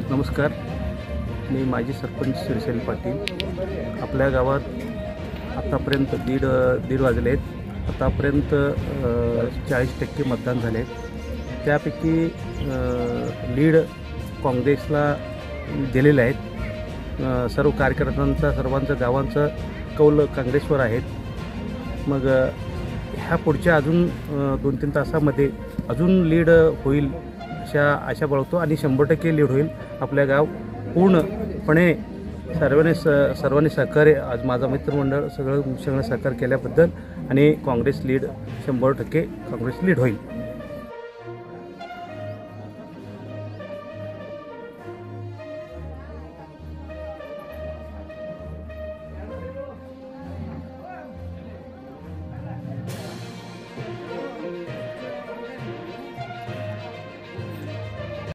नमस्कार, मी माजी सरपंच श्रीशैल पाटील। आपल्या गावात आतापर्यंत दीड वाजले आहेत। आतापर्यंत 40% मतदान झाले। त्यापैकी लीड काँग्रेसला दिलेले आहेत। सर्व कार्यकर्त्यांचा सर्वांचा गावांचा कौल काँग्रेसवर आहेत। मग ह्या पुढच्या अजून 2-3 तासामध्ये अजून लीड होईल अशा आशा बाळगतो आणि 100% लीड होईल। आपल्या गाव पूर्णपणे सर्वांनी सहकार्य, आज माझा मित्रमंडळ सगळं सहकार्य केल्याबद्दल आणि काँग्रेस लीड 100% काँग्रेस लीड होईल।